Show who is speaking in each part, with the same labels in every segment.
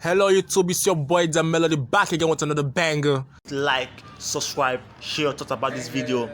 Speaker 1: Hello YouTube, it's your boy the Melody back again with another banger.
Speaker 2: Like, subscribe, share your thoughts about this video.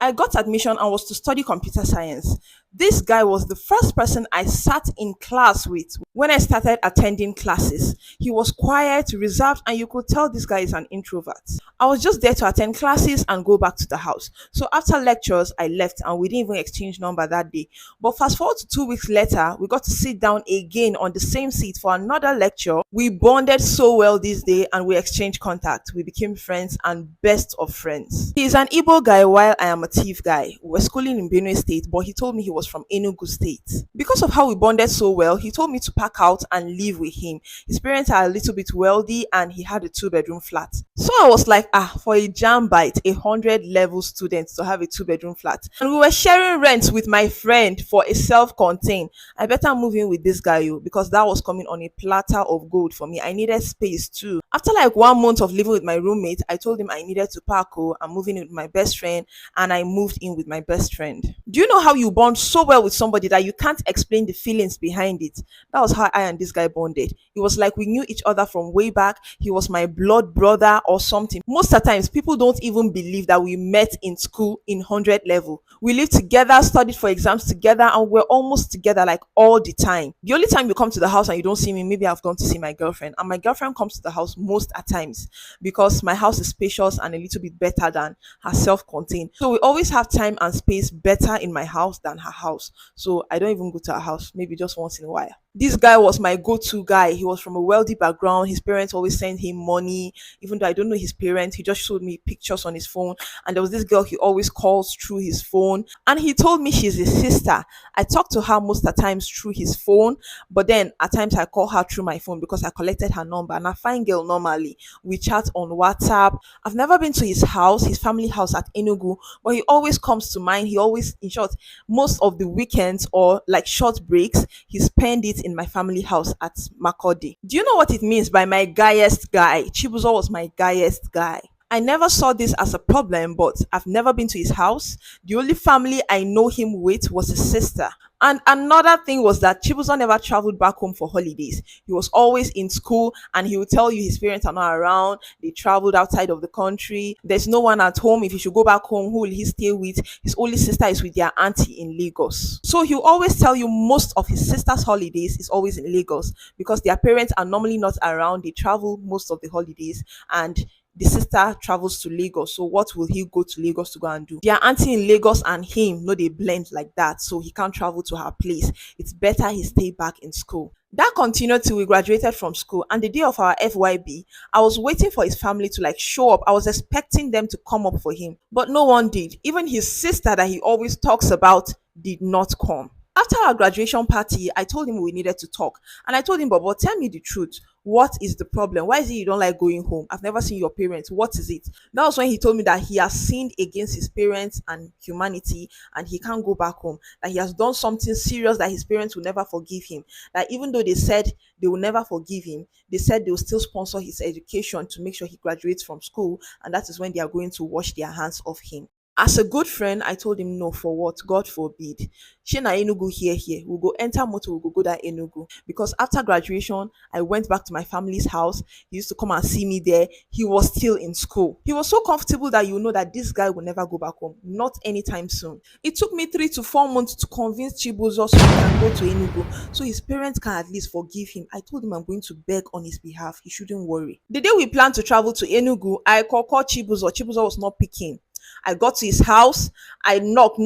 Speaker 3: I got admission and was to study computer science. This guy was the first person I sat in class with when I started attending classes. He was quiet, reserved, and you could tell this guy is an introvert. I was just there to attend classes and go back to the house. So after lectures, I left and we didn't even exchange number that day. But fast forward to 2 weeks later, we got to sit down again on the same seat for another lecture. We bonded so well this day and we exchanged contact. We became friends and best of friends. He's an Igbo guy while I am a Tiv guy. We were schooling in Benue State, but he told me he was from Enugu State. Because of how we bonded so well, he told me to pack out and live with him. His parents are a little bit wealthy and he had a 2-bedroom flat. So I was like, for a jam bite, 100-level student to have a 2-bedroom flat. And we were sharing rent with my friend for a self-contained. I better move in with this guy, because that was coming on a platter of gold for me. I needed space too. After like 1 month of living with my roommate, I told him I needed to pack. I'm moving in with my best friend, and I moved in with my best friend. Do you know how you bond so well with somebody that you can't explain the feelings behind it? That was how I and this guy bonded. It was like we knew each other from way back. He was my blood brother or something. Most of the times, people don't even believe that we met in school in 100 level. We lived together, studied for exams together, and we're almost together like all the time. The only time you come to the house and you don't see me, maybe I've gone to see my girlfriend, and my girlfriend comes to the house most at times because my house is spacious and a little bit better than her self-contained. So we always have time and space better in my house than her house. So I don't even go to her house, maybe just once in a while. This guy was my go-to guy. He was from a wealthy background. His parents always sent him money. Even though I don't know his parents, he just showed me pictures on his phone. And there was this girl he always calls through his phone. And he told me she's his sister. I talk to her most of the times through his phone. But then at times I call her through my phone because I collected her number. And I fine girl normally. We chat on WhatsApp. I've never been to his house, his family house at Enugu. But he always comes to mind. He always, in short, most of the weekends or like short breaks, he spend it in my family house at Makodi. Do you know what it means by my guyest guy? Chibuzo was my guyest guy. I never saw this as a problem, but I've never been to his house. The only family I know him with was his sister. And another thing was that Chibuzo never traveled back home for holidays. He was always in school and he would tell you his parents are not around. They traveled outside of the country. There's no one at home. If he should go back home, who will he stay with? His only sister is with their auntie in Lagos. So he'll always tell you most of his sister's holidays is always in Lagos because their parents are normally not around. They travel most of the holidays and the sister travels to Lagos. So what will he go to Lagos to go and do? Their auntie in Lagos and him, no, they blend like that. So he can't travel to her place. It's better he stay back in school. That continued till we graduated from school. And the day of our FYB, I was waiting for his family to like show up. I was expecting them to come up for him, but no one did. Even his sister that he always talks about did not come. After our graduation party, I told him we needed to talk. And I told him, Bobo, tell me the truth. What is the problem? Why is it you don't like going home? I've never seen your parents. What is it? That was when he told me that he has sinned against his parents and humanity and he can't go back home. That he has done something serious that his parents will never forgive him. That even though they said they will never forgive him, they said they will still sponsor his education to make sure he graduates from school. And that is when they are going to wash their hands of him. As a good friend, I told him no, for what? God forbid. Shena Enugu here. We'll go enter motor, we'll go that Enugu. Because after graduation, I went back to my family's house. He used to come and see me there. He was still in school. He was so comfortable that you know that this guy will never go back home. Not anytime soon. It took me 3 to 4 months to convince Chibuzo so he can go to Enugu. So his parents can at least forgive him. I told him I'm going to beg on his behalf. He shouldn't worry. The day we planned to travel to Enugu, I called Chibuzo. Chibuzo was not picking. I got to his house. I knock.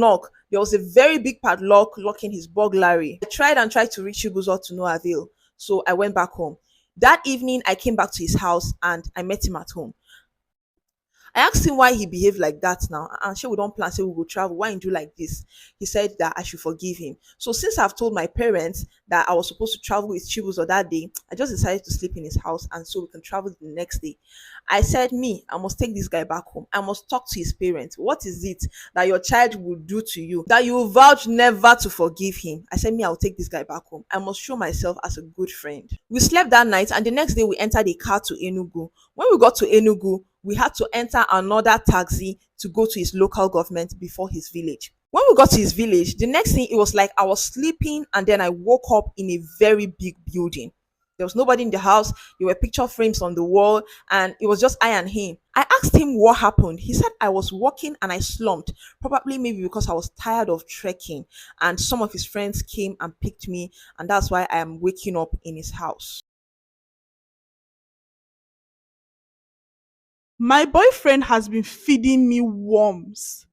Speaker 3: There was a very big padlock locking his burglary. I tried to reach Chibuzo to no avail. So I went back home. That evening, I came back to his house and I met him at home. I asked him why he behaved like that now. And sure, we don't plan, say we will travel. Why you do like this? He said that I should forgive him. So since I've told my parents that I was supposed to travel with Chibuzo that day, I just decided to sleep in his house and so we can travel the next day. I said, I must take this guy back home. I must talk to his parents. What is it that your child will do to you that you vouch never to forgive him? I said, I'll take this guy back home. I must show myself as a good friend. We slept that night and the next day we entered a car to Enugu. When we got to Enugu, we had to enter another taxi to go to his local government before his village. When we got to his village, the next thing, it was like I was sleeping and then I woke up in a very big building. There was nobody in the house. There were picture frames on the wall, and it was just I and him. I asked him what happened. He said I was walking and I slumped, probably maybe because I was tired of trekking, and some of his friends came and picked me, and that's why I am waking up in his house.
Speaker 4: My boyfriend has been feeding me worms.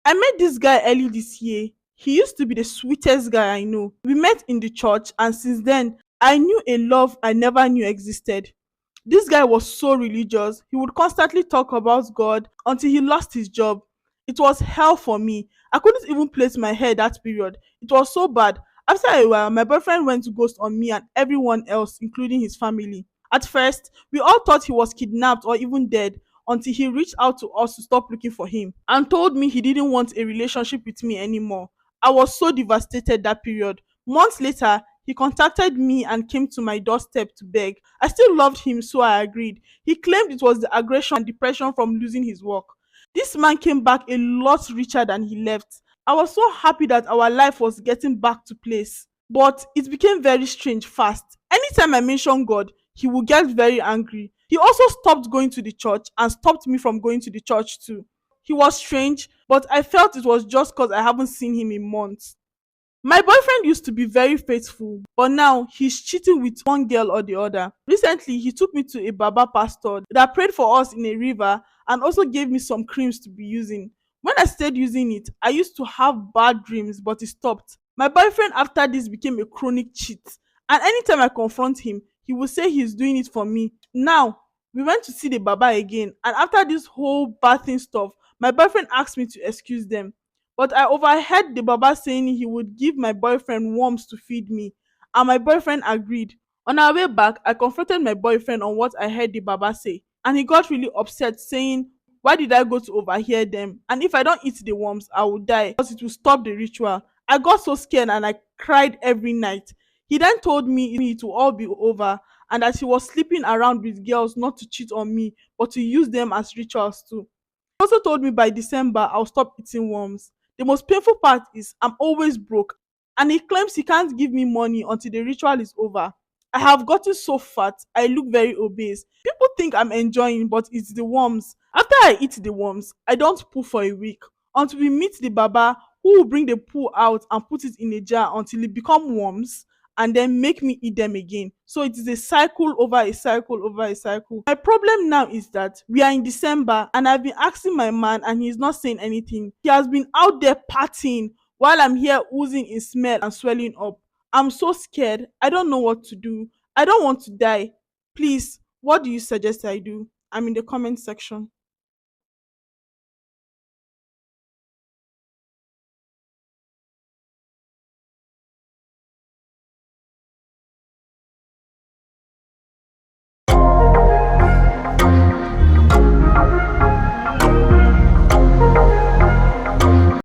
Speaker 4: I met this guy early this year. He used to be the sweetest guy I know. We met in the church, and since then, I knew a love I never knew existed. This guy was so religious. He would constantly talk about God until he lost his job. It was hell for me. I couldn't even place my hair that period. It was so bad. After a while, my boyfriend went to ghost on me and everyone else, including his family. At first, we all thought he was kidnapped or even dead until he reached out to us to stop looking for him and told me he didn't want a relationship with me anymore. I was so devastated that period. Months later, he contacted me and came to my doorstep to beg. I still loved him, so I agreed. He claimed it was the aggression and depression from losing his work. This man came back a lot richer than he left. I was so happy that our life was getting back to place. But it became very strange fast. Anytime I mentioned God, he would get very angry. He also stopped going to the church and stopped me from going to the church too. He was strange, but I felt it was just because I haven't seen him in months. My boyfriend used to be very faithful, but now he's cheating with one girl or the other. Recently, he took me to a Baba pastor that prayed for us in a river and also gave me some creams to be using. When I started using it, I used to have bad dreams, but it stopped. My boyfriend after this became a chronic cheat, and anytime I confront him, he will say he's doing it for me. Now, we went to see the Baba again, and after this whole bad thing stuff, my boyfriend asked me to excuse them. But I overheard the Baba saying he would give my boyfriend worms to feed me, and my boyfriend agreed. On our way back, I confronted my boyfriend on what I heard the Baba say, and he got really upset, saying, "Why did I go to overhear them? And if I don't eat the worms, I will die because it will stop the ritual." I got so scared and I cried every night. He then told me it will all be over and that he was sleeping around with girls not to cheat on me, but to use them as rituals too. He also told me by December I'll stop eating worms. The most painful part is I'm always broke, and he claims he can't give me money until the ritual is over. I have gotten so fat, I look very obese. People think I'm enjoying, but it's the worms. After I eat the worms, I don't poo for a week until we meet the Baba who will bring the poo out and put it in a jar until it become worms and then make me eat them again. So it is a cycle over a cycle over a cycle. My problem now is that we are in December and I've been asking my man and he's not saying anything. He has been out there partying while I'm here oozing in smell and swelling up. I'm so scared. I don't know what to do. I don't want to die. Please, what do you suggest I do? I'm in the comment section.